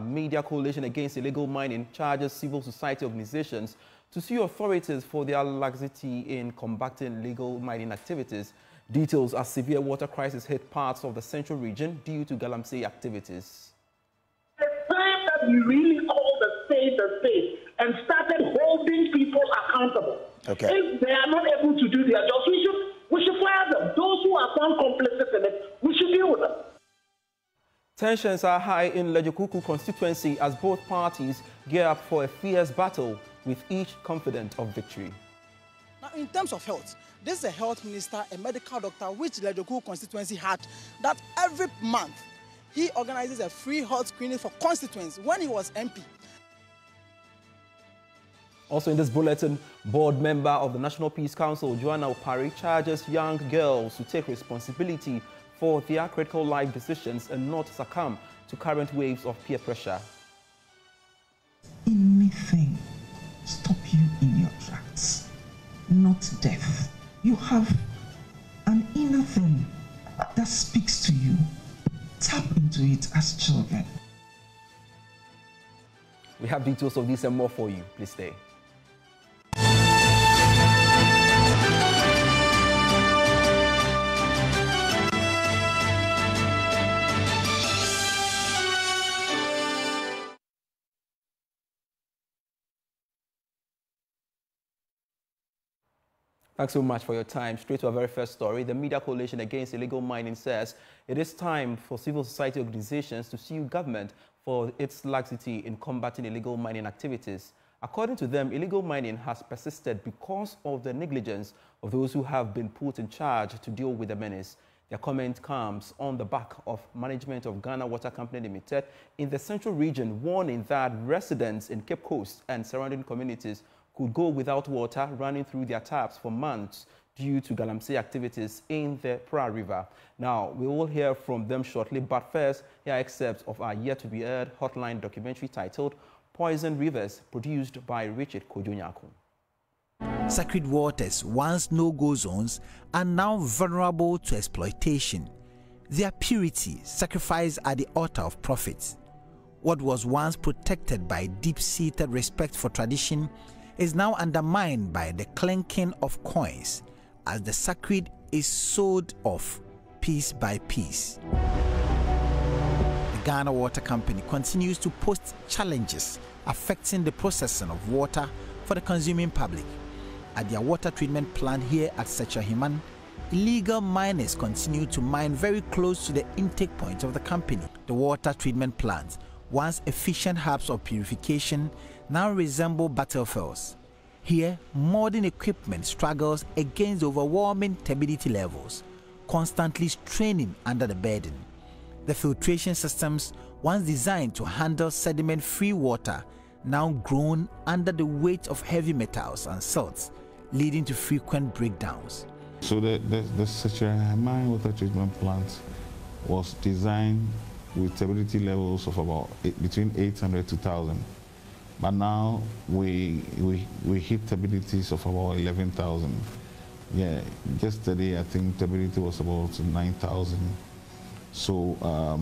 Media Coalition Against Illegal Mining charges civil society organizations to sue authorities for their laxity in combating illegal mining activities. Details as severe water crisis hit parts of the central region due to galamsey activities. It's time that we really called the state and started holding people accountable. Okay. If they are not able to do their jobs, we should fire them. Those who are found complicit in it, we should deal with them. Tensions are high in Lejokuku constituency as both parties gear up for a fierce battle, with each confident of victory. Now, in terms of health, this is a health minister, a medical doctor, which Lejokuku constituency had, that every month he organizes a free health screening for constituents when he was MP. Also in this bulletin, board member of the National Peace Council, Joanna Opari, charges young girls to take responsibility for their critical life decisions and not succumb to current waves of peer pressure. Anything stop you in your tracks, not death. You have an inner thing that speaks to you. Tap into it as children. We have details of this and more for you. Please stay. Thanks so much for your time. Straight to our very first story. The Media Coalition Against Illegal Mining says it is time for civil society organizations to sue government for its laxity in combating illegal mining activities. According to them, illegal mining has persisted because of the negligence of those who have been put in charge to deal with the menace. Their comment comes on the back of management of Ghana Water Company Limited in the central region, warning that residents in Cape Coast and surrounding communities could go without water running through their taps for months due to galamsey activities in the Pra River. Now, we will hear from them shortly, but first, here are excerpts of our yet-to-be-aired hotline documentary titled Poison Rivers, produced by Richard Kodunyaku. Sacred waters, once no-go zones, are now vulnerable to exploitation. Their purity sacrificed at the altar of profits. What was once protected by deep-seated respect for tradition is now undermined by the clinking of coins as the sacred is sold off piece by piece. The Ghana Water Company continues to post challenges affecting the processing of water for the consuming public. At their water treatment plant here at Sechahiman, illegal miners continue to mine very close to the intake point of the company. The water treatment plant, once efficient hubs of purification, now resemble battlefields. Here, modern equipment struggles against overwhelming turbidity levels, constantly straining under the burden. The filtration systems, once designed to handle sediment-free water, now groan under the weight of heavy metals and salts, leading to frequent breakdowns. So the Sechahiman water treatment plant was designed with turbidity levels of about between 800 to 1,000. But now we hit turbidities of about 11,000. Yeah, yesterday I think turbidity was about 9,000. So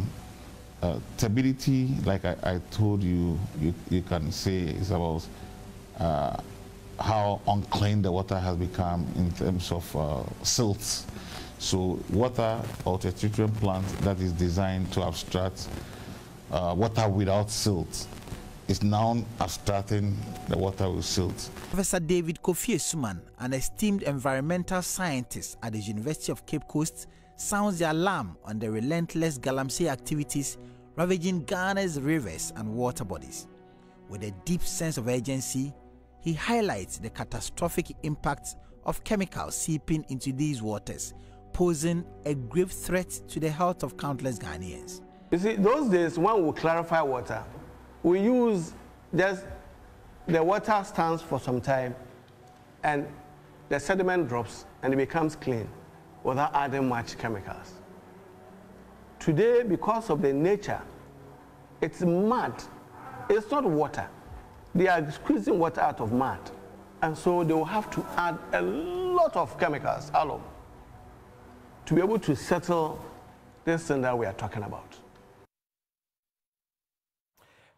turbidity, like I told you, you can say is about how unclean the water has become in terms of silts. So water out a treatment plant that is designed to abstract water without silt is now abstracting the water with silt. Professor David Kofi Suman, an esteemed environmental scientist at the University of Cape Coast, sounds the alarm on the relentless galamsey activities ravaging Ghana's rivers and water bodies. With a deep sense of urgency, he highlights the catastrophic impact of chemicals seeping into these waters, posing a grave threat to the health of countless Ghanaians. You see, those days when we clarify water, we use just the water stands for some time and the sediment drops and it becomes clean without adding much chemicals. Today, because of the nature, it's mud. It's not water. They are squeezing water out of mud. And so they will have to add a lot of chemicals, alum, to be able to settle this thing that we are talking about.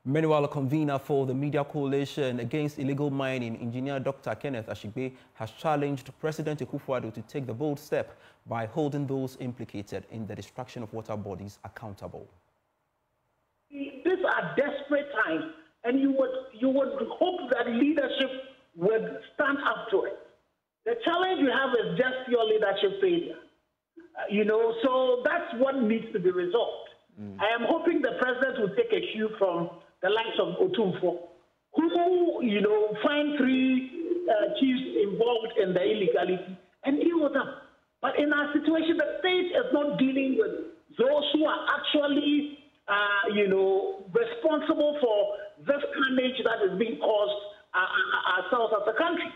Meanwhile, a convener for the Media Coalition Against Illegal Mining, Engineer Dr. Kenneth Ashigbe, has challenged President Akufo-Addo to take the bold step by holding those implicated in the destruction of water bodies accountable. These are desperate times, and you would hope that leadership would stand up to it. The challenge you have is just your leadership failure. So that's what needs to be resolved. I am hoping the president will take a cue from the likes of Otumfo, who, find 3 chiefs involved in the illegality and deal with them. But in our situation, the state is not dealing with those who are actually, responsible for this carnage that is being caused ourselves as a country.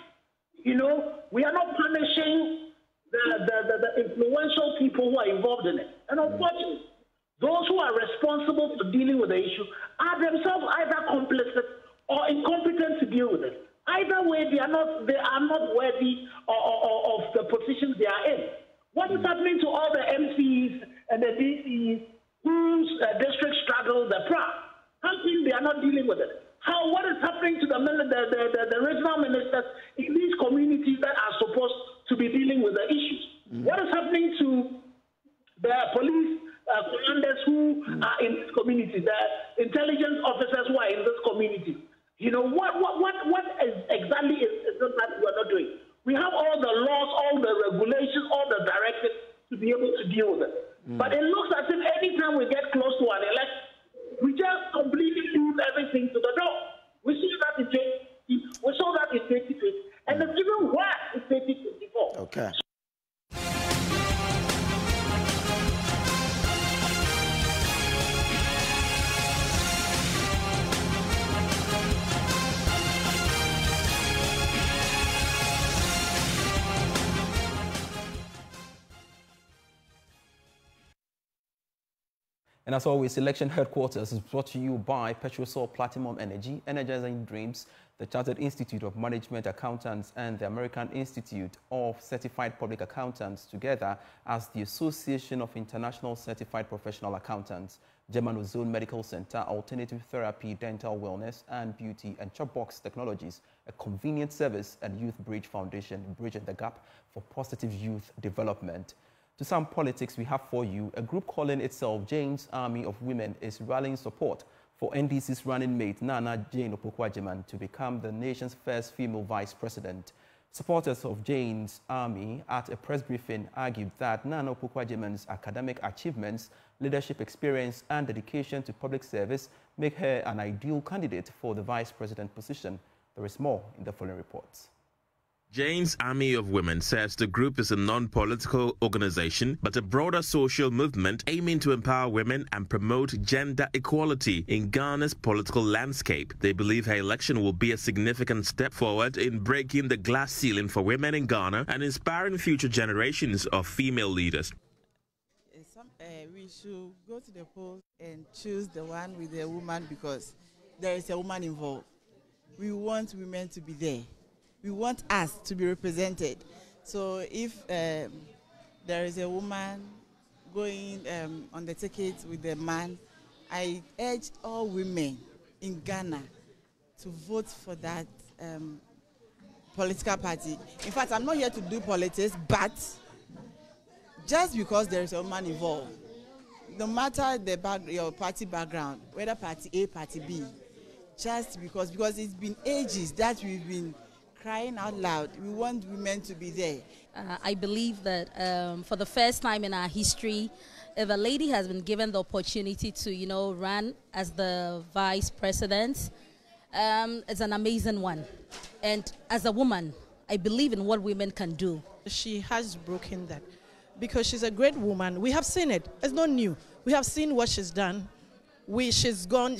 We are not punishing the influential people who are involved in it. And unfortunately, those who are responsible for dealing with the issue are themselves either complicit or incompetent to deal with it. Either way, they are not worthy of the positions they are in. What is happening to all the MCs and the DCs whose districts struggle the PRA? How come they are not dealing with it? What is happening to the regional ministers in these communities that are supposed to be dealing with the issues? What is happening to the police commanders who are in this community, the intelligence officers who are in this community? What exactly is it that we're not doing? We have all the laws, all the regulations, all the directives to be able to deal with it. But it looks as if any time we get close to an election, we just completely lose everything to the door. We saw that in 2020, we saw that in 2020, and it's even worse in 2024. Okay. And as always, Election Headquarters is brought to you by Petrosol Platinum Energy, Energizing Dreams, the Chartered Institute of Management Accountants, and the American Institute of Certified Public Accountants, together as the Association of International Certified Professional Accountants, German Ozone Medical Center, Alternative Therapy, Dental Wellness and Beauty, and Chopbox Technologies, a convenient service, and Youth Bridge Foundation, bridging the gap for positive youth development. To some politics we have for you, a group calling itself Jane's Army of Women is rallying support for NDC's running mate Nana Jane Opoku-Agyeman to become the nation's first female vice president. Supporters of Jane's Army at a press briefing argued that Nana Opoku-Agyeman's academic achievements, leadership experience and dedication to public service make her an ideal candidate for the vice president position. There is more in the following reports. Jane's Army of Women says the group is a non-political organization, but a broader social movement aiming to empower women and promote gender equality in Ghana's political landscape. They believe her election will be a significant step forward in breaking the glass ceiling for women in Ghana and inspiring future generations of female leaders. We should go to the polls and choose the one with the woman because there is a woman involved. We want women to be there. We want us to be represented. So if there is a woman going on the ticket with a man, I urge all women in Ghana to vote for that political party. In fact, I'm not here to do politics, but just because there is a woman involved, no matter your party background, whether party A, party B, just because it's been ages that we've been crying out loud. We want women to be there. I believe that for the first time in our history, if a lady has been given the opportunity to, run as the vice president, it's an amazing one. And as a woman, I believe in what women can do. She has broken that because she's a great woman. We have seen it. It's not new. We have seen what she's done. She's gone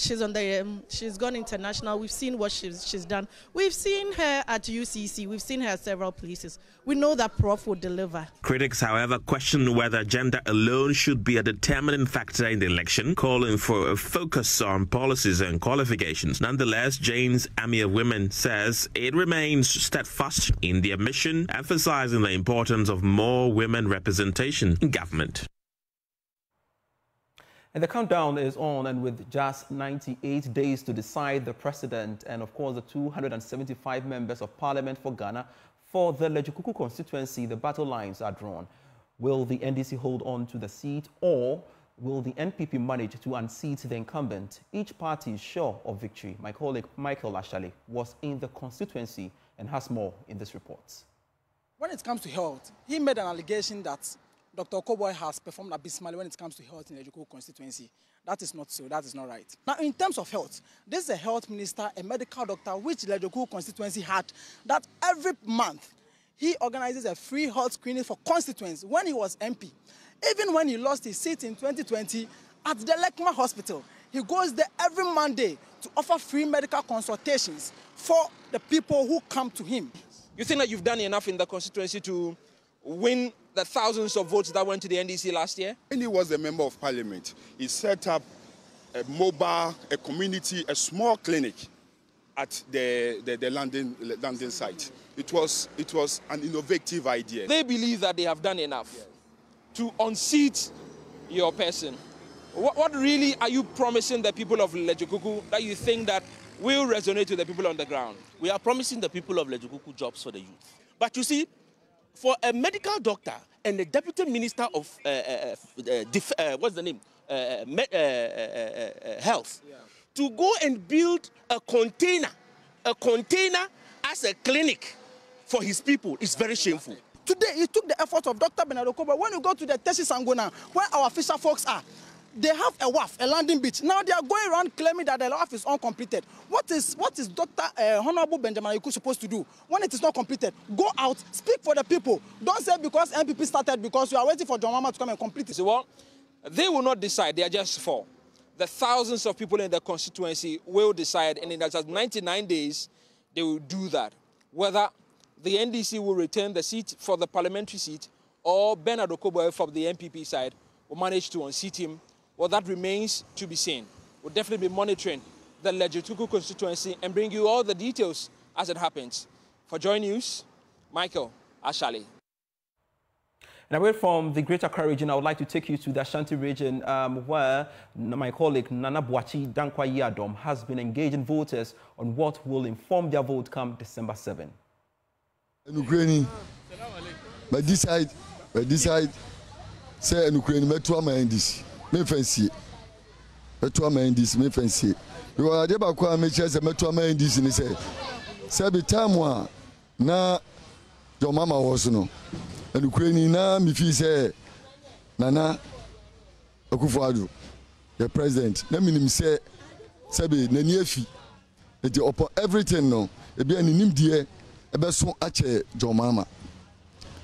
international. We've seen what she's done. We've seen her at UCC. We've seen her at several places. We know that Prof will deliver. Critics, however, question whether gender alone should be a determining factor in the election, calling for a focus on policies and qualifications. Nonetheless, Jane's Army of Women says it remains steadfast in their mission, emphasizing the importance of more women representation in government. And the countdown is on, and with just 98 days to decide the president and, of course, the 275 members of parliament for Ghana for the Lejukuku constituency, the battle lines are drawn. Will the NDC hold on to the seat, or will the NPP manage to unseat the incumbent? Each party is sure of victory. My colleague Michael Ashali was in the constituency and has more in this report. When it comes to health, he made an allegation that Dr. Okoboy has performed abysmally when it comes to health in the Lejukuku constituency. That is not so. That is not right. Now, in terms of health, this is a health minister, a medical doctor, which the Lejukuku constituency had, that every month he organizes a free health screening for constituents when he was MP. Even when he lost his seat in 2020 at the Lekma Hospital, he goes there every Monday to offer free medical consultations for the people who come to him. You think that you've done enough in the constituency to win the thousands of votes that went to the NDC last year? When he was a member of parliament, he set up a mobile, a community, a small clinic at the London site. It was an innovative idea. They believe that they have done enough to unseat your person. What really are you promising the people of Lejukuku that you think that will resonate with the people on the ground? We are promising the people of Lejukuku jobs for the youth. But you see, for a medical doctor and a deputy minister of what's the name? Health, to go and build a container as a clinic for his people is very shameful. Today, he took the effort of Dr. Bernard Okoboy. When you go to the Teshi Sangona, where our fisher folks are, they have a WAF, a landing beach. Now they are going around claiming that the WAF is uncompleted. What is Dr. Honorable Benjamin Ayuku supposed to do when it is not completed? Go out, speak for the people. Don't say because MPP started, because you are waiting for John Mama to come and complete it. So, well, they will not decide. They are just for. The thousands of people in the constituency will decide, and in just 99 days, they will do that. Whether the NDC will return the seat for the parliamentary seat, or Bernard Okoboy from the NPP side will manage to unseat him, well, that remains to be seen. We'll definitely be monitoring the Lejukuku constituency and bring you all the details as it happens. For Joy News, Michael Ashali. And away from the Greater Accra region, I would like to take you to the Ashanti region, where my colleague Nana Boachi Dankwa Yadom has been engaging voters on what will inform their vote come December 7. Ukraine, but this side, say Ukraine, me to my NDC, me fancy, me to my NDC, me fancy. You are the back one, me chance, me to my NDC, and say be time one, na your mama was no, and Ukraine na me feel say Nana Akufo-Addo, the president. Na me nim say be na niefi, eti upon everything no, e be ani nim die. So ache John Mama,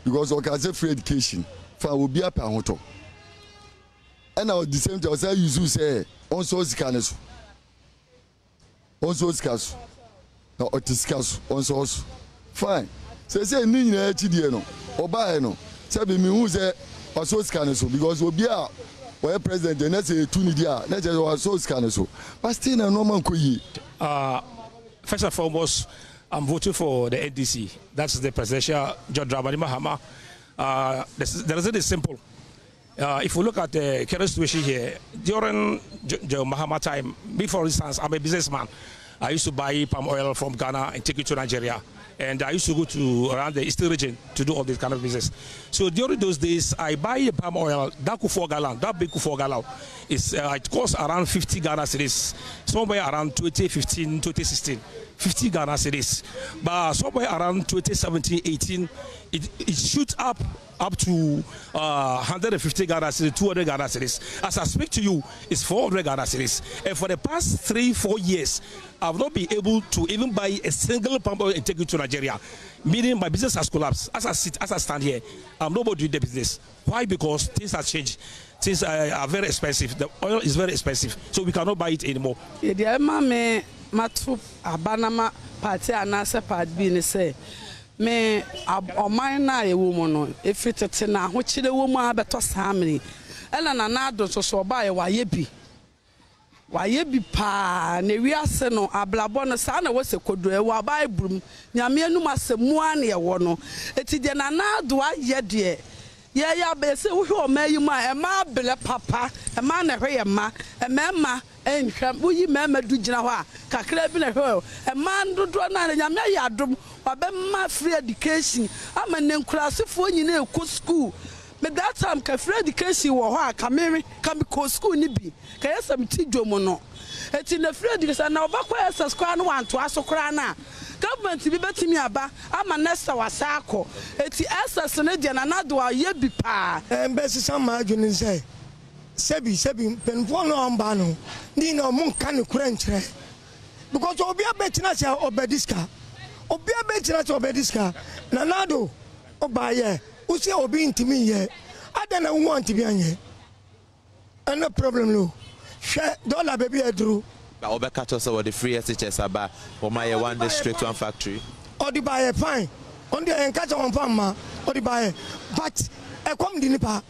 because I say free education for will be up and and now the same time I say you say on so scanes now otiscas on so fine say ni na HD no oba no say be me who say on so scanes because we be a president and say two ni dia na just on so scanes but still na normal ko yi. First and foremost, I'm voting for the NDC. That's the presidential John Dramani Mahama. The result is simple. If we look at the current situation here, during the Mahama time, me for instance, I'm a businessman. I used to buy palm oil from Ghana and take it to Nigeria. And I used to go to around the eastern region to do all this kind of business. So during those days, I buy palm oil, that big 4 gallon, it costs around 50 Ghana cedis, somewhere around 2015, 2016. 50 Ghana cedis. But somewhere around 2017, 18, it shoots up to 150 Ghana cedis, 200 Ghana cedis. As I speak to you, it's 400 Ghana cedis. And for the past 3-4 years, I've not been able to even buy a single palm oil and take it to Nigeria. Meaning my business has collapsed. As I stand here, I'm not doing the business. Why? Because things have changed. Things are very expensive. The oil is very expensive, so we cannot buy it anymore. Matu abanama party anase part bi ne say me oman na ye wo mo no efitete na ho kire wo mu abeto samri ela na na do so oba ye waye bi pa na wiase no ablabo no sa na wo se kodo e wa ba ebrum nyame anum asemu an ye wo no eti de na na do aye de Yeah, but say who may you my ma bele papa, a man a way ma, a mamma, and we mamma do jinawa, cacrabin a man do one and yadrum, or my free education. I'm an inclusive for you know, school. But that time, free education or come be school nibi, Kayasam Tijo mono. It's in the free education now, back where a squan one to us crana. Government be better me aba. I'm a nesta wasako. It's the essence and another year be pa. And best some margin say. Sebi, penfono ambano. Nino mun can crunch. Because Obia Betina Obediska. Obia Betina Obediska. Nanado Obaye. Who say Obi to me ye. I don't want to be on ye. And no problem, no. Share dollar baby I drew. Obeka also the free SHS about for my one district, one factory. Or the buyer fine. On the encounter on farmer or the buyer. But I come the nipa.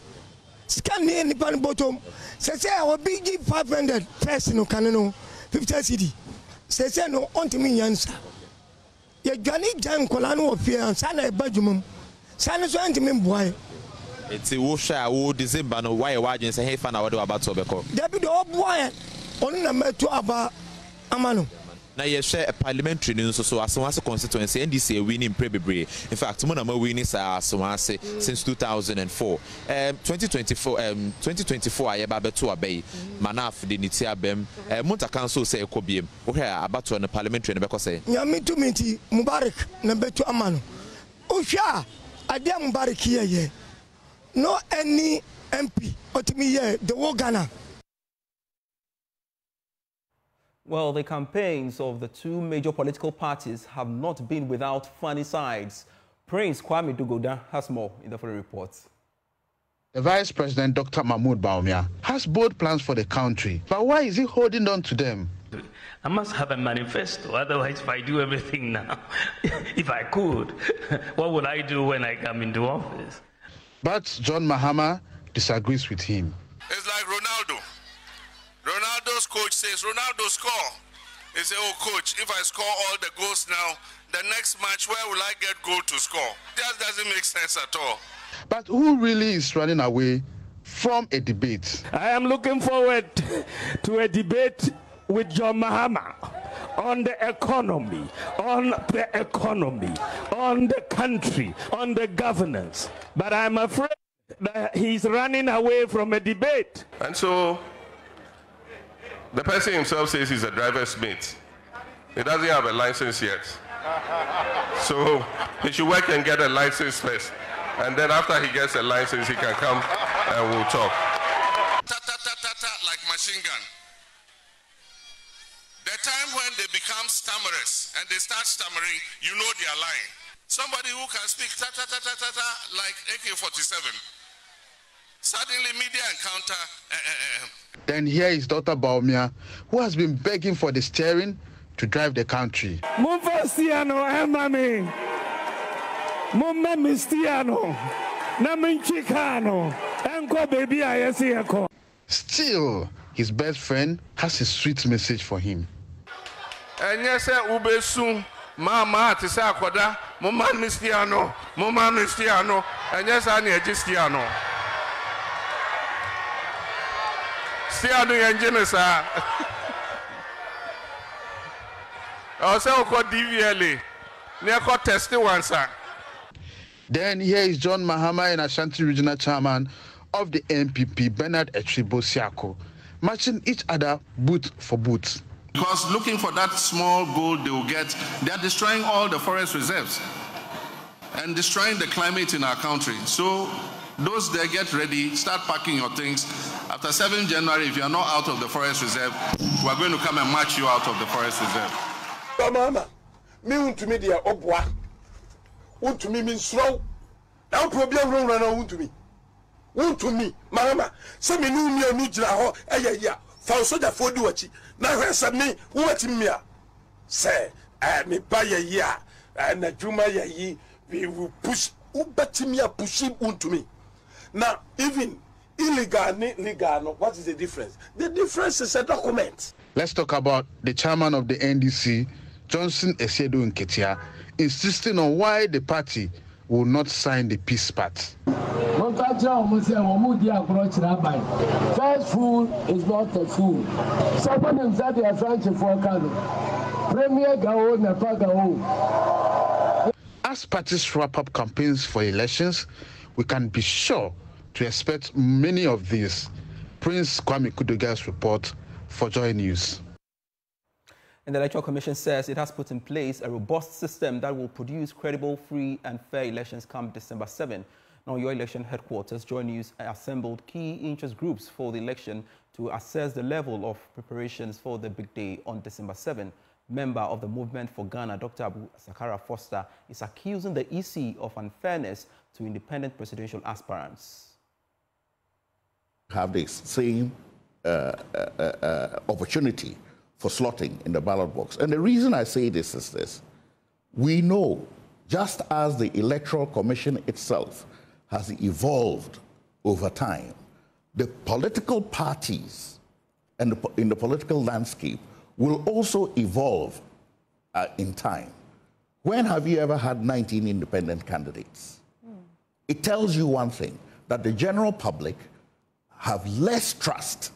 Scan the nipa bottom. Say I will be give 500 person canon 50 cedi. Say no on to me answer. Ye Johnny Jan Colano of fear and Sana Bajumum. Sana so anti me boy. It's a wusha who December no why you say hey fan about Tobacco. There be the old boy. On number 2 about Amano. Now you share a parliamentary news so as a constituency NDC winning Prebebre. In fact, Monama winning since 2004. 2024 I about to obey Manaf the Nitia Bem. Munta Council say Kobium. Okay, about to on the parliamentary and say. Yami to meet Mubarak number 2 Amano. Usha, I dear Mubarak here. No any MP or to me here, the war Ghana. Well, the campaigns of the two major political parties have not been without funny sides. Prince Kwame Dugoda has more in the following report. The Vice President, Dr. Mahmoud Bawumia, has bold plans for the country. But why is he holding on to them? I must have a manifesto. Otherwise, if I do everything now, if I could, what would I do when I come into office? But John Mahama disagrees with him. It's like Ronaldo. Ronaldo's coach says, Ronaldo score. He says, oh coach, if I score all the goals now, the next match, where will I get goal to score? That doesn't make sense at all. But who really is running away from a debate? I am looking forward to a debate with John Mahama on the economy, on the country, on the governance. But I'm afraid that he's running away from a debate. And so, the person himself says he's a driver's mate. He doesn't have a license yet. So he should work and get a license first. And then after he gets a license, he can come and we'll talk. Like machine gun. The time when they become stammerers and they start stammering, you know they are lying. Somebody who can speak like AK-47. Suddenly media encounter. Then here is Dr. Bawumia, who has been begging for the steering to drive the country. Still, his best friend has a sweet message for him. And yes, Ubesu, Mama, Tisakoda, Mama Mistiano, and yes, I need Gistiano. Stiano Yangenesa. Also called DVLA. Near called testing one, sir. Then here is John Mahama and Ashanti Regional Chairman of the NPP, Bernard Echibo-Siako, matching each other boot for boot. Because looking for that small gold they will get, they are destroying all the forest reserves and destroying the climate in our country. So those there, get ready, start packing your things. After 7 January, if you are not out of the forest reserve, we are going to come and march you out of the forest reserve. Mama, me want to me the obwa. Want to me mean slow. Now problem run want to me. Want to me, Mama. Say me no me no jira ho. Yeah. For so that for do what na hwesa me what me say me buy ya na juma yi we will push ubetimi pushing unto me. Now even illegal legal, what is the difference? The difference is a document. Let's talk about the chairman of the NDC, Johnson Esiedu Nketia, insisting on why the party will not sign the peace part. First fool is not a fool. Someone inside the French for Premier Gao Nepa Gao. As parties wrap up campaigns for elections, we can be sure to expect many of these. Prince Kwame Kuduga's report for Joy News. And the Electoral Commission says it has put in place a robust system that will produce credible, free and fair elections come December 7. Now, your election headquarters, Joy News, assembled key interest groups for the election to assess the level of preparations for the big day on December 7. Member of the Movement for Ghana, Dr. Abu Sakara Foster, is accusing the EC of unfairness to independent presidential aspirants. Have the same opportunity for slotting in the ballot box. And the reason I say this is this. We know, just as the Electoral Commission itself has evolved over time, the political parties and in the political landscape will also evolve in time. When have you ever had 19 independent candidates? It tells you one thing, that the general public have less trust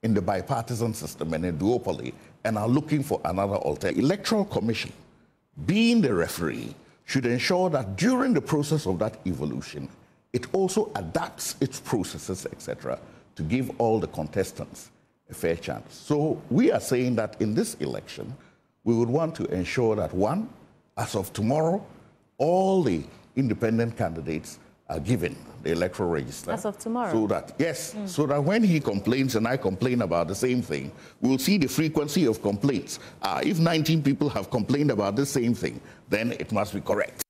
in the bipartisan system and a duopoly and are looking for another alternative. Electoral Commission, being the referee, should ensure that during the process of that evolution, it also adapts its processes, etc., to give all the contestants a fair chance. So we are saying that in this election, we would want to ensure that, one, as of tomorrow, all the independent candidates are given the electoral register. As of tomorrow? So that, yes, so that when he complains and I complain about the same thing, we'll see the frequency of complaints. If 19 people have complained about the same thing, then it must be correct.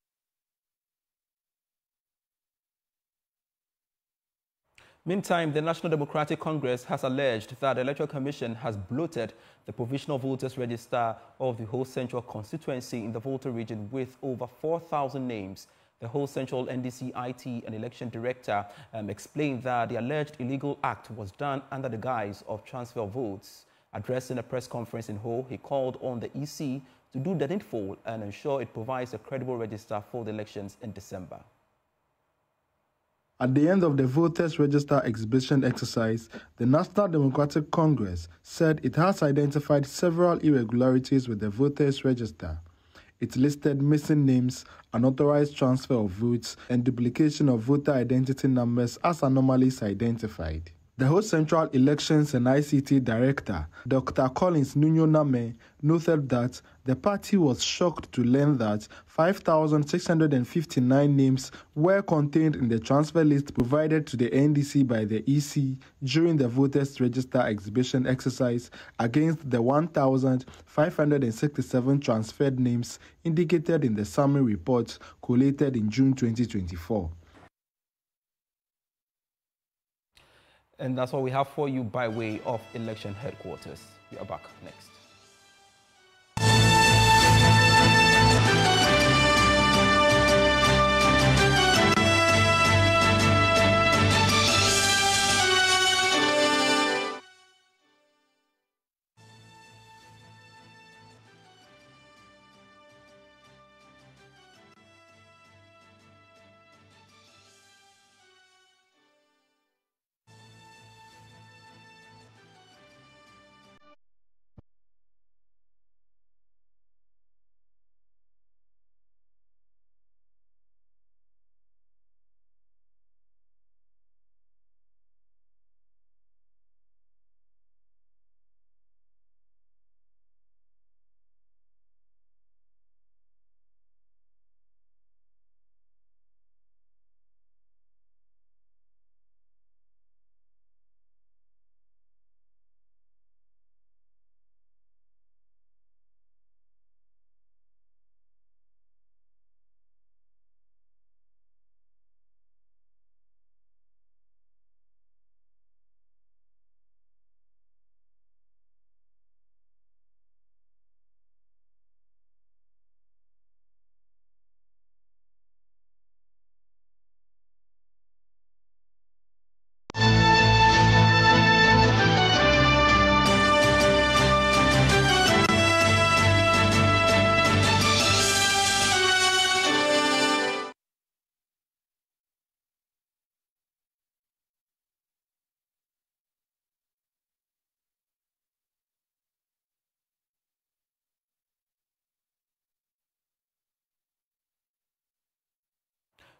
Meantime, the National Democratic Congress has alleged that the Electoral Commission has bloated the provisional voters register of the whole central constituency in the Volta region with over 4,000 names. The whole central NDC IT and election director explained that the alleged illegal act was done under the guise of transfer of votes. Addressing a press conference in Ho, he called on the EC to do the needful and ensure it provides a credible register for the elections in December. At the end of the voters register exhibition exercise, the National Democratic Congress said it has identified several irregularities with the voters register. It listed missing names, unauthorized transfer of votes, and duplication of voter identity numbers as anomalies identified. The whole Central Elections and ICT Director, Dr. Collins Nuno Name, noted that the party was shocked to learn that 5,659 names were contained in the transfer list provided to the NDC by the EC during the voters register exhibition exercise against the 1,567 transferred names indicated in the summary report collated in June 2024. And that's what we have for you by way of election headquarters. We are back next.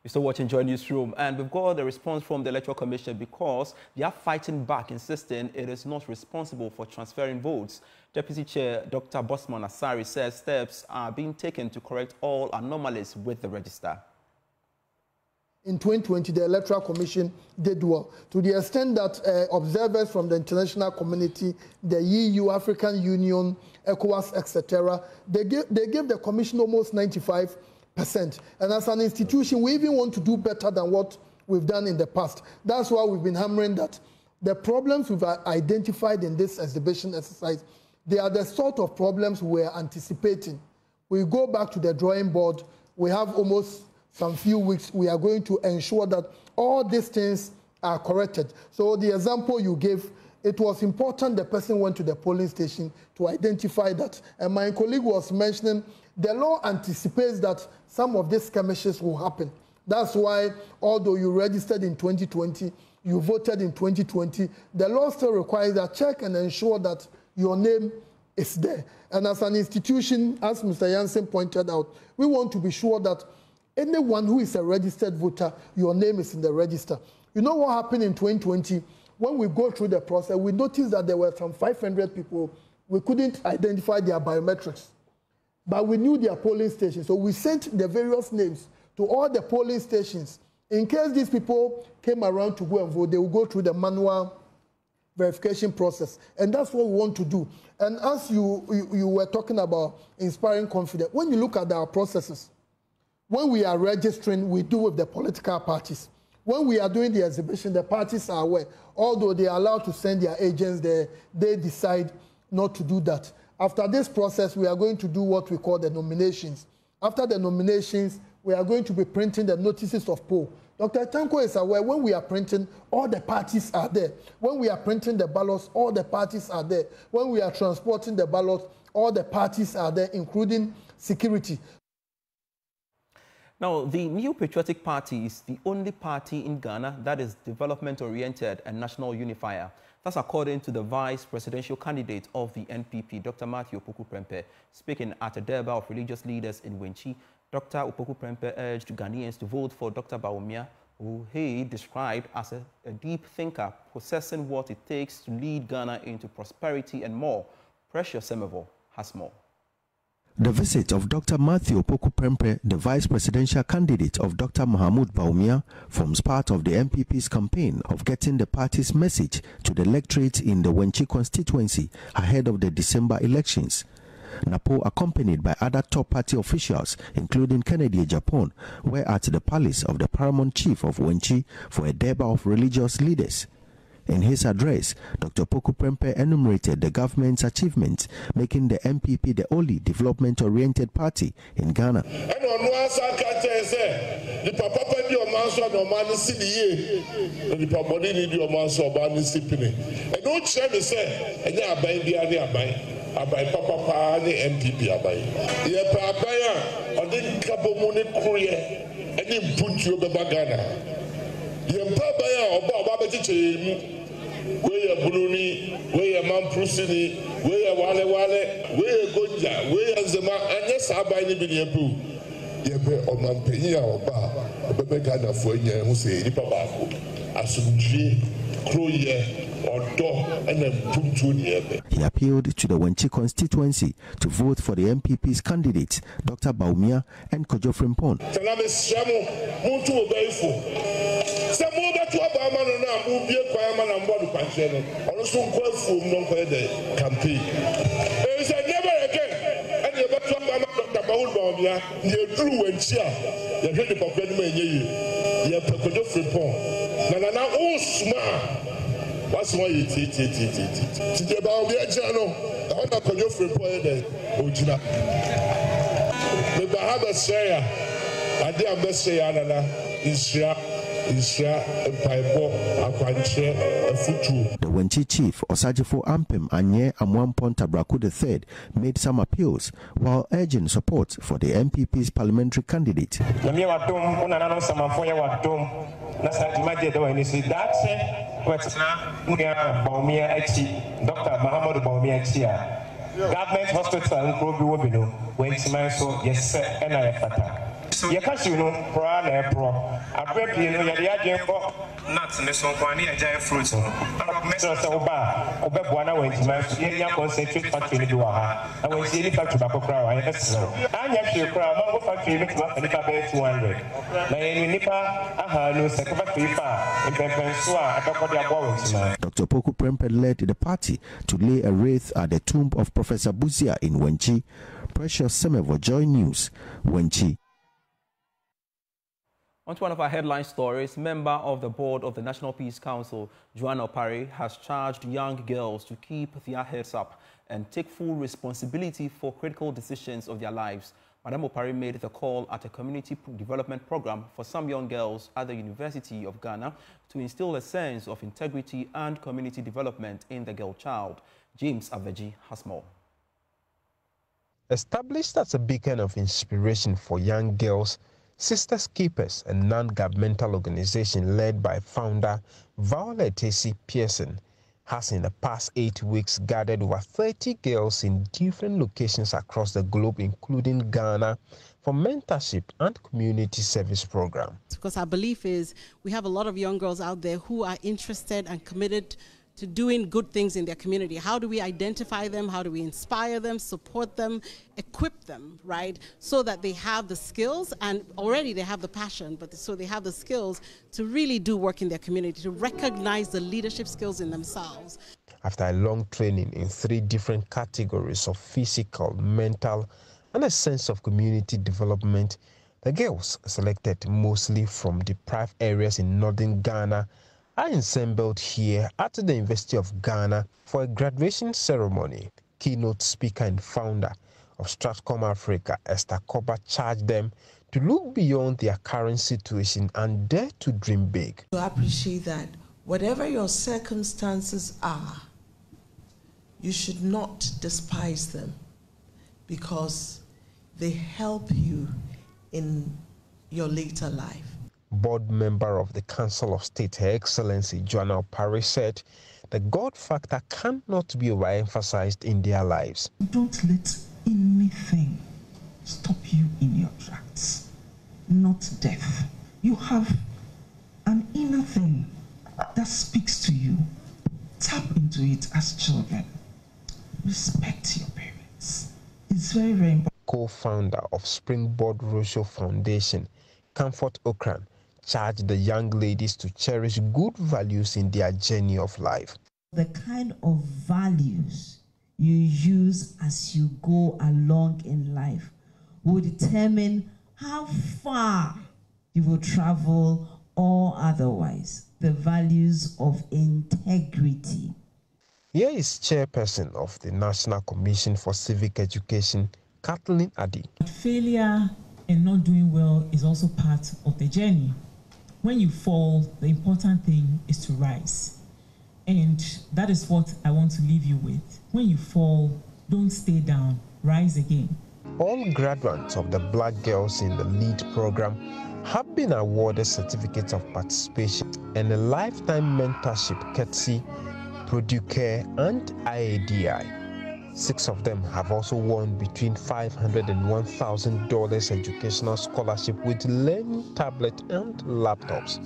You're still watching Joy Newsroom, and we've got the response from the Electoral Commission because they are fighting back, insisting it is not responsible for transferring votes. Deputy Chair Dr. Bosman Asari says steps are being taken to correct all anomalies with the register. In 2020, the Electoral Commission did well, to the extent that observers from the international community, the EU, African Union, ECOWAS, etc., they gave the Commission almost 95%. And as an institution, we even want to do better than what we've done in the past. That's why we've been hammering that the problems we've identified in this exhibition exercise, they are the sort of problems we're anticipating. We go back to the drawing board. We have almost some few weeks. We are going to ensure that all these things are corrected. So the example you gave, it was important the person went to the polling station to identify that. And my colleague was mentioning the law anticipates that some of these skirmishes will happen. That's why, although you registered in 2020, you voted in 2020, the law still requires a check and ensure that your name is there. And as an institution, as Mr. Jansen pointed out, we want to be sure that anyone who is a registered voter, your name is in the register. You know what happened in 2020? When we go through the process, we noticed that there were some 500 people. We couldn't identify their biometrics, but we knew their polling stations. So we sent the various names to all the polling stations. In case these people came around to go and vote, they will go through the manual verification process. And that's what we want to do. And as you were talking about inspiring confidence, when you look at our processes, when we are registering, we do with the political parties. When we are doing the exhibition, the parties are aware. Although they are allowed to send their agents there, they decide not to do that. After this process, we are going to do what we call the nominations. After the nominations, we are going to be printing the notices of poll. Dr. Tanko is aware when we are printing, all the parties are there. When we are printing the ballots, all the parties are there. When we are transporting the ballots, all the parties are there, including security. Now, the New Patriotic Party is the only party in Ghana that is development-oriented and national unifier. That's according to the vice presidential candidate of the NPP, Dr. Matthew Opoku Prempeh. Speaking at a Durbar of religious leaders in Wenchi, Dr. Opoku Prempeh urged Ghanaians to vote for Dr. Bawumia, who he described as a deep thinker, possessing what it takes to lead Ghana into prosperity and more. Precious Semevo has more. The visit of Dr. Matthew Opoku Prempeh, the vice presidential candidate of Dr. Mahamudu Bawumia, forms part of the NPP's campaign of getting the party's message to the electorate in the Wenchi constituency ahead of the December elections. Napo, accompanied by other top party officials, including Kennedy Japan, were at the palace of the paramount chief of Wenchi for a Durbar of religious leaders. In his address, Dr. Opoku Prempeh enumerated the government's achievements, making the NPP the only development-oriented party in Ghana. Where Buluni, where Mamprusini, where Wale, where Gonja, where Zema, and yes, I buy the Biliapu. Yebe or Mampenia or Ba, a Bebegana for ye who say Ripabaco, Asumji, Croye, or Do, and then Puntu. He appealed to the Wenchi constituency to vote for the NPP's candidates, Dr. Bawumia and Kojo Frimpong. What's why you teach it about the channel? I want to call you for the Ojina. The Bahama Share, I did a best say, Anna, Isra, and Paibo, Aquanche, and Futu. The Wenchi chief, Osajifo Ampem Anye Amwampon Tabraku III, made some appeals while urging support for the NPP's parliamentary candidate. Dr. Mahamudu Bawumia Government Hospital in Krobi Wobino, when so yes, and I You can't see no pro. I break you know you're nuts in this one, giant fruits. So, Oba, went to my concentrate factory in Duaha. I went to the factory back of Crown. I actually crowd, Mango factory, make up and 200. Dr. Poku Prempeh led the party to lay a wreath at the tomb of Professor Busia in Wenchi. Precious Semevo, Joy News, Wenchi. On to one of our headline stories, member of the board of the National Peace Council, Joanna Opare, has charged young girls to keep their heads up and take full responsibility for critical decisions of their lives. Madam Opare made the call at a community development program for some young girls at the University of Ghana to instill a sense of integrity and community development in the girl child. James Aveji has more. Established as a beacon of inspiration for young girls, Sisters Keepers, a non-governmental organization led by founder Violet A.C. Pearson, has in the past 8 weeks gathered over 30 girls in different locations across the globe, including Ghana, for mentorship and community service program. Because our belief is we have a lot of young girls out there who are interested and committed to doing good things in their community. How do we identify them? How do we inspire them, support them, equip them, right? So that they have the skills, and already they have the passion, but so they have the skills to really do work in their community, to recognize the leadership skills in themselves. After a long training in 3 different categories of physical, mental, and a sense of community development, the girls, selected mostly from deprived areas in northern Ghana, are assembled here at the University of Ghana for a graduation ceremony. Keynote speaker and founder of Stratcom Africa, Esther Koba, charged them to look beyond their current situation and dare to dream big. To appreciate that whatever your circumstances are, you should not despise them because they help you in your later life. Board member of the Council of State, Her Excellency Joanna Opare, said the God factor cannot be overemphasized in their lives. Don't let anything stop you in your tracks, not death. You have an inner thing that speaks to you. Tap into it as children. Respect your parents. It's very, very important. Co-founder of Springboard Roadshow Foundation, Comfort Okran, charged the young ladies to cherish good values in their journey of life. The kind of values you use as you go along in life will determine how far you will travel or otherwise. The values of integrity. Here is chairperson of the National Commission for Civic Education, Kathleen Adi. Failure and not doing well is also part of the journey. When you fall, the important thing is to rise. And that is what I want to leave you with. When you fall, don't stay down, rise again. All graduates of the Black Girls in the Lead program have been awarded certificates of participation and a lifetime mentorship courtesy Producare and IADI. 6 of them have also won between $500 and $1,000 educational scholarship with learning tablet and laptops.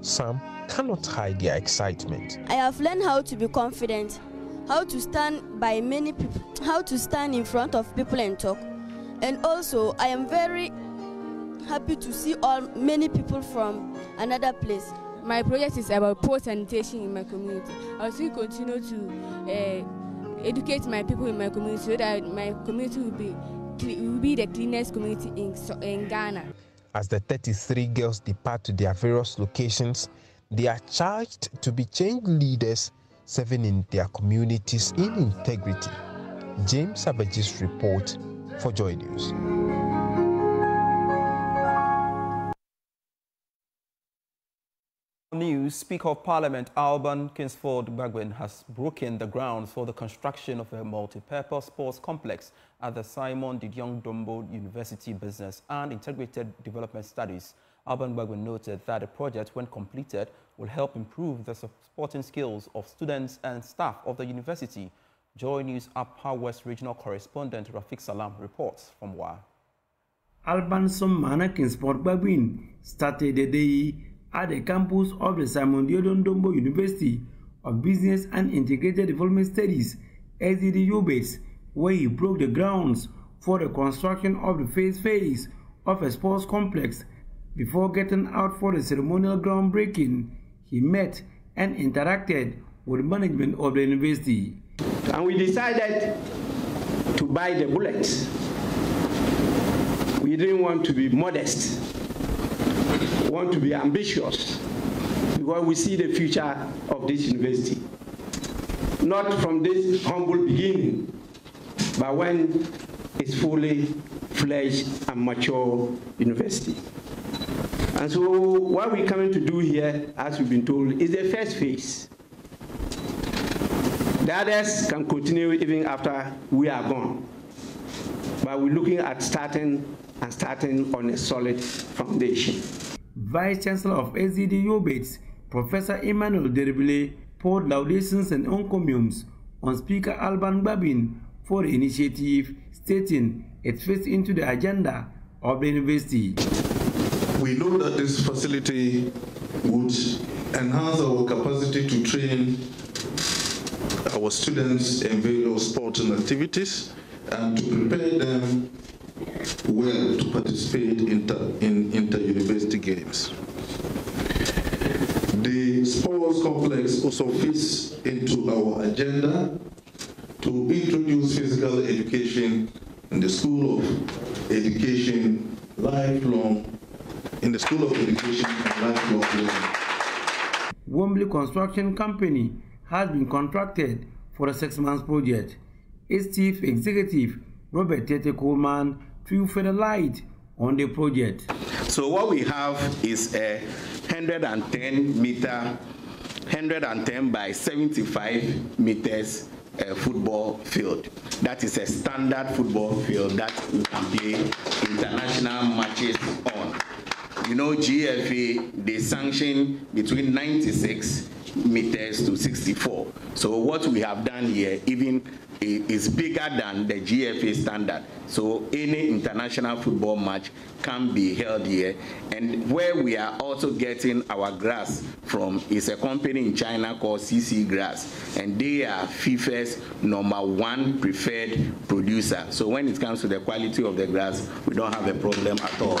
Some cannot hide their excitement. I have learned how to be confident, how to stand by many people, how to stand in front of people and talk. And also, I am very happy to see many people from another place. My project is about poor sanitation in my community. I will still continue to educate my people in my community so that my community will be the cleanest community in Ghana. As the 33 girls depart to their various locations, they are charged to be change leaders serving in their communities in integrity. James Abaji's report for Joy News. News. Speaker of Parliament Alban Kingsford Bagwin has broken the ground for the construction of a multi-purpose sports complex at the Simon Didion Dombo University Business and Integrated Development Studies. Alban Bagwin noted that the project, when completed, will help improve the sporting skills of students and staff of the university. Joy News Upper West Regional Correspondent Rafiq Salam reports from WA. Alban Sommana Kinsport Babin started the day at the campus of the Simon Diodon Dombo University of Business and Integrated Development Studies, SDDU base, where he broke the grounds for the construction of the phase of a sports complex. Before getting out for the ceremonial groundbreaking, he met and interacted with management of the university. And we decided to buy the bullets. We didn't want to be modest. We want to be ambitious because we see the future of this university. Not from this humble beginning, but when it's fully fledged and mature university. And so what we're coming to do here, as we've been told, is the first phase. The others can continue even after we are gone. But we're looking at starting on a solid foundation. Vice Chancellor of SDDU Bates, Professor Emmanuel Deribile, poured laudations and encomiums on Speaker Alban Babin for the initiative, stating it fits into the agenda of the university. We know that this facility would enhance our capacity to train our students in various sports and activities and to prepare them well to participate in inter-university games. The sports complex also fits into our agenda to introduce physical education in the School of Education Lifelong and Lifelong Learning. Wembley Construction Company has been contracted for a 6-month project. Its chief executive, Robert Tete Coleman, threw further light on the project. So what we have is a 110 by 75 meters football field. That is a standard football field that we can play international matches on. You know, GFA, they sanction between 96 meters to 64. So what we have done here even is bigger than the GFA standard. So any international football match can be held here. And where we are also getting our grass from is a company in China called CC Grass. And they are FIFA's #1 preferred producer. So when it comes to the quality of the grass, we don't have a problem at all.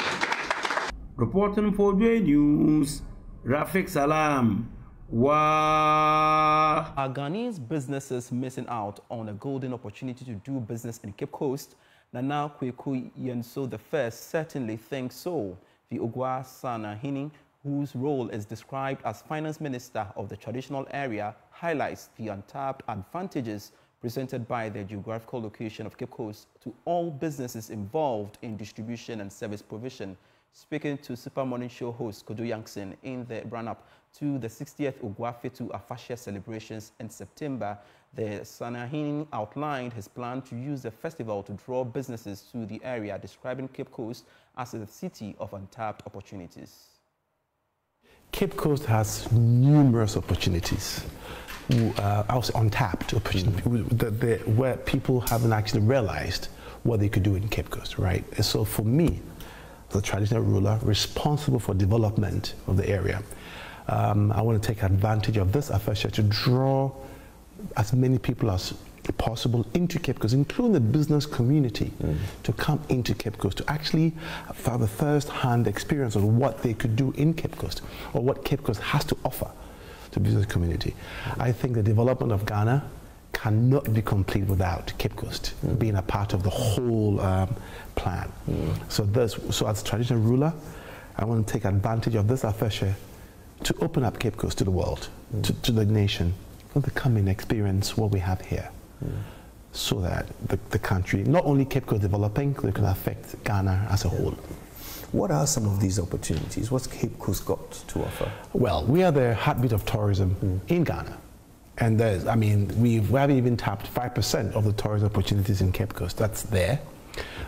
Reporting for J News, Rafik Salam. Wow. Are Ghanaian businesses missing out on a golden opportunity to do business in Cape Coast? Nana Kweku Yenso I certainly thinks so. The Ogwa Sanahini, whose role is described as finance minister of the traditional area, highlights the untapped advantages presented by the geographical location of Cape Coast to all businesses involved in distribution and service provision. Speaking to Super Morning Show host Kodo Yankson in the run-up to the 60th Ogwa Fetu Afashia celebrations in September, the Sanahin outlined his plan to use the festival to draw businesses to the area, describing Cape Coast as a city of untapped opportunities. Cape Coast has numerous opportunities, also untapped opportunities, where people haven't actually realized what they could do in Cape Coast, right? And so for me, the traditional ruler responsible for development of the area, I want to take advantage of this affair to draw as many people as possible into Cape Coast, including the business community, to come into Cape Coast, to actually have a first-hand experience of what they could do in Cape Coast, or what Cape Coast has to offer to the business community. I think the development of Ghana cannot be complete without Cape Coast being a part of the whole plan. So as traditional ruler, I want to take advantage of this affair to open up Cape Coast to the world, to the nation, for the coming experience what we have here, so that the country, not only Cape Coast developing, it can affect Ghana as a whole. What are some of these opportunities? What's Cape Coast got to offer? Well, we are the heartbeat of tourism in Ghana. And there's, I mean, we haven't even tapped 5% of the tourism opportunities in Cape Coast. That's there.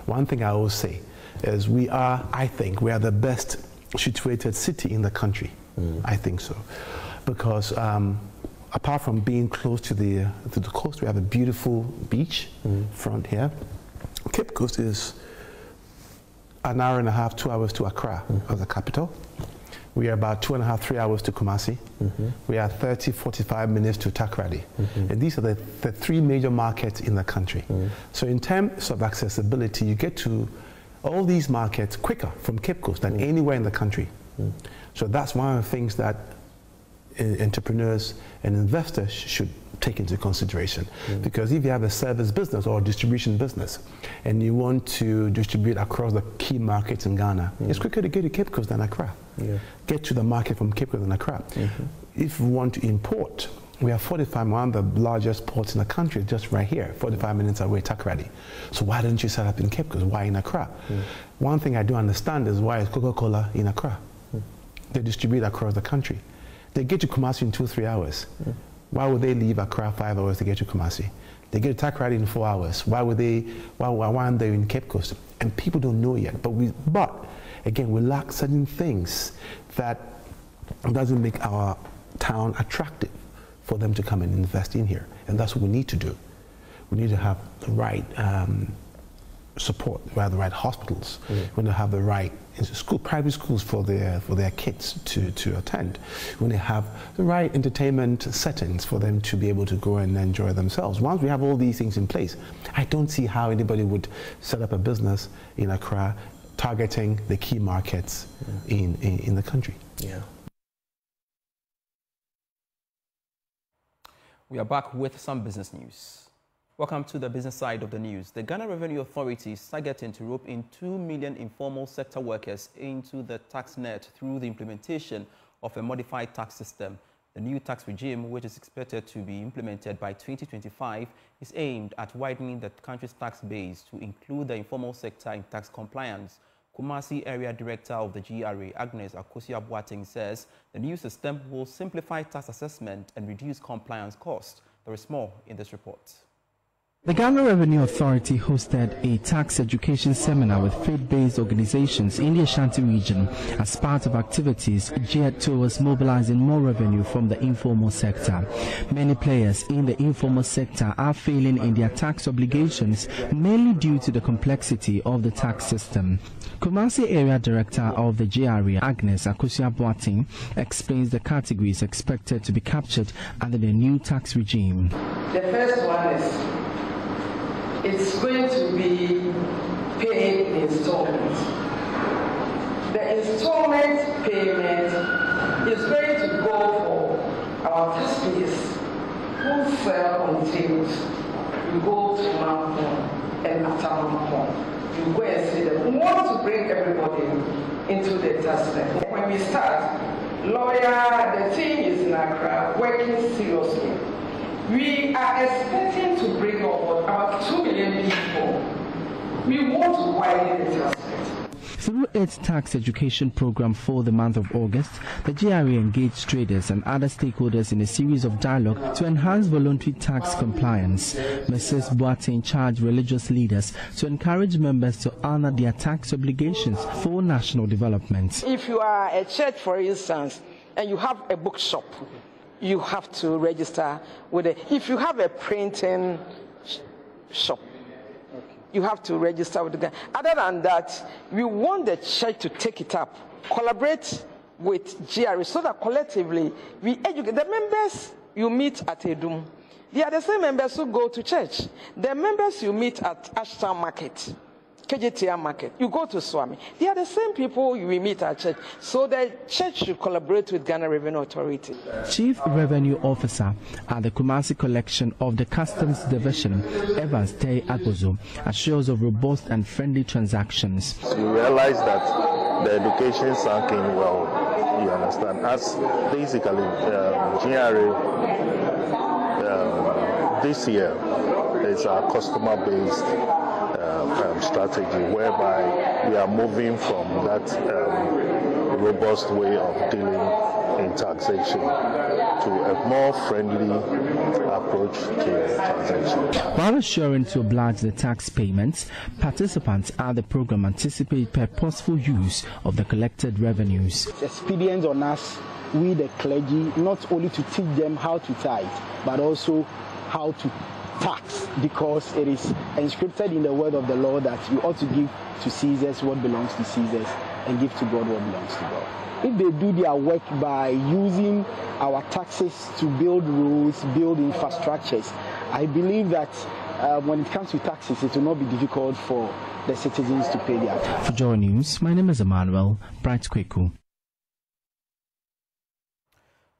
One thing I always say is I think we are the best situated city in the country. I think so. Because apart from being close to the coast, we have a beautiful beach front here. Cape Coast is an hour and a half, 2 hours to Accra as the capital. We are about 2.5, 3 hours to Kumasi. We are 30, 45 minutes to Takoradi. And these are the 3 major markets in the country. So in terms of accessibility, you get to all these markets quicker from Cape Coast than anywhere in the country. So that's one of the things that entrepreneurs and investors should take into consideration. Because if you have a service business or a distribution business and you want to distribute across the key markets in Ghana, it's quicker to get to Cape Coast than Accra. Get to the market from Cape Coast than Accra. If you want to import, we have 45, one of the largest ports in the country, just right here, 45 minutes away, Takoradi. So why don't you set up in Cape Coast? Why in Accra? One thing I do understand is why is Coca-Cola in Accra? They distribute across the country. They get to Kumasi in 2-3 hours. Why would they leave Accra 5 hours to get to Kumasi? They get to Takoradi in 4 hours. Why aren't they in Cape Coast? And people don't know yet. But again, we lack certain things that doesn't make our town attractive for them to come and invest in here. And that's what we need to do. We need to have the right support. We have the right hospitals. We need to have the right private schools for their kids to attend. We need to have the right entertainment settings for them to be able to go and enjoy themselves. Once we have all these things in place, I don't see how anybody would set up a business in Accra targeting the key markets in the country. We are back with some business news. Welcome to the business side of the news. The Ghana Revenue Authority is targeting to rope in 2 million informal sector workers into the tax net through the implementation of a modified tax system. The new tax regime, which is expected to be implemented by 2025, is aimed at widening the country's tax base to include the informal sector in tax compliance. Kumasi Area Director of the GRA, Agnes Akosia-Boateng, says the new system will simplify tax assessment and reduce compliance costs. There is more in this report. The Ghana Revenue Authority hosted a tax education seminar with faith-based organizations in the Ashanti region as part of activities geared towards mobilizing more revenue from the informal sector. Many players in the informal sector are failing in their tax obligations, mainly due to the complexity of the tax system. Kumasi Area Director of the GRA, Agnes Akosia-Boateng, explains the categories expected to be captured under the new tax regime. The first one is it's going to be paid in installments. The installment payment is going to go for our taxpayers who sell on tables. You go to Mampon and after Mampon, you go and see them. We want to bring everybody into the tax net. When we start, lawyer, the team is in Accra working seriously. We are expecting to bring on about 2 million people. We want to widen the tax rate. Through its tax education program for the month of August, the GRA engaged traders and other stakeholders in a series of dialogue to enhance voluntary tax compliance. Mrs. Boateng charged religious leaders to encourage members to honor their tax obligations for national development. If you are a church, for instance, and you have a bookshop, you have to register with it. If you have a printing shop, you have to register with the. Other than that, we want the church to take it up, collaborate with GRA so that collectively we educate the members you meet at Edum. They are the same members who go to church. The members you meet at Ashton Market, KJTR Market, you go to Swami. They are the same people you will meet at church. So the church should collaborate with Ghana Revenue Authority. Chief Revenue Officer at the Kumasi Collection of the Customs Division, Evans Tay Agozo, assures of robust and friendly transactions. You realize that the education sank in well, you understand, as basically GRA this year is our customer-based strategy, whereby we are moving from that robust way of dealing in taxation to a more friendly approach to taxation. While assuring to oblige the tax payments, participants at the program anticipate purposeful use of the collected revenues. It's expedient on us, we the clergy, not only to teach them how to tithe, but also how to tax, because it is inscripted in the word of the Lord that you ought to give to Caesars what belongs to Caesars and give to God what belongs to God. If they do their work by using our taxes to build roads, build infrastructures, I believe that when it comes to taxes, it will not be difficult for the citizens to pay their taxes. For Joy News, my name is Emmanuel Bright Kweku.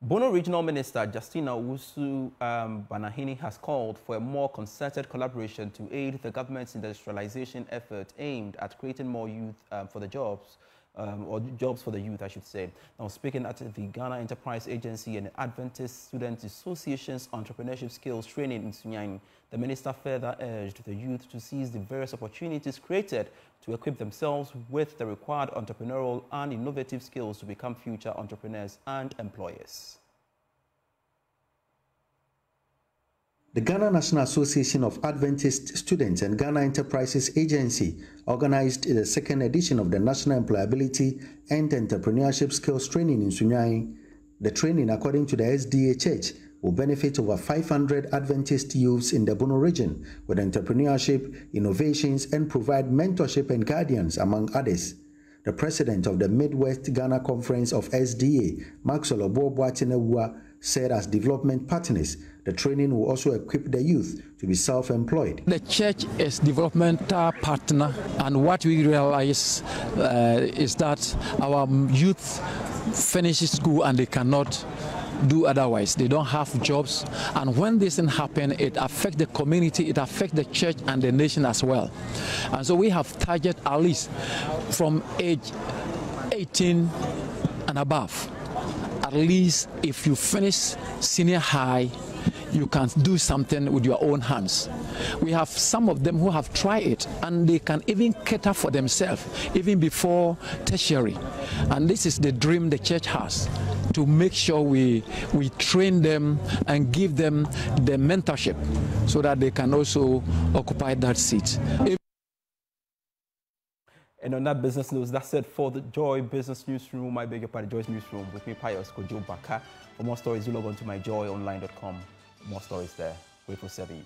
Bono Regional Minister Justina Owusu Banahini has called for a more concerted collaboration to aid the government's industrialization effort aimed at creating more youth for the jobs, or jobs for the youth, I should say. Now, speaking at the Ghana Enterprise Agency and the Adventist Student Association's Entrepreneurship Skills Training in Sunyani, the minister further urged the youth to seize the various opportunities created to equip themselves with the required entrepreneurial and innovative skills to become future entrepreneurs and employers. The Ghana National Association of Adventist Students and Ghana Enterprises Agency organized the second edition of the National Employability and Entrepreneurship Skills Training in Sunyani. The training, according to the SDA Church, will benefit over 500 Adventist youths in the Bono region with entrepreneurship, innovations, and provide mentorship and guidance, among others. The president of the Midwest Ghana Conference of SDA, Maxwell Oboaboatinewua, said as development partners, the training will also equip the youth to be self-employed. The church is developmental partner, and what we realize is that our youth finishes school and they cannot do otherwise. They don't have jobs, and when this thing happens, it affects the community, it affects the church and the nation as well. And so we have targeted at least from age 18 and above. At least if you finish senior high, you can do something with your own hands. We have some of them who have tried it, and they can even cater for themselves even before tertiary. And this is the dream the church has, to make sure we train them and give them the mentorship so that they can also occupy that seat. And on that business news, that's it for the Joy Business Newsroom. I beg your pardon, Joy's Newsroom with me, Pius Kojo Baka. For more stories, you log on to myjoyonline.com. More stories there. Wait for 7 you.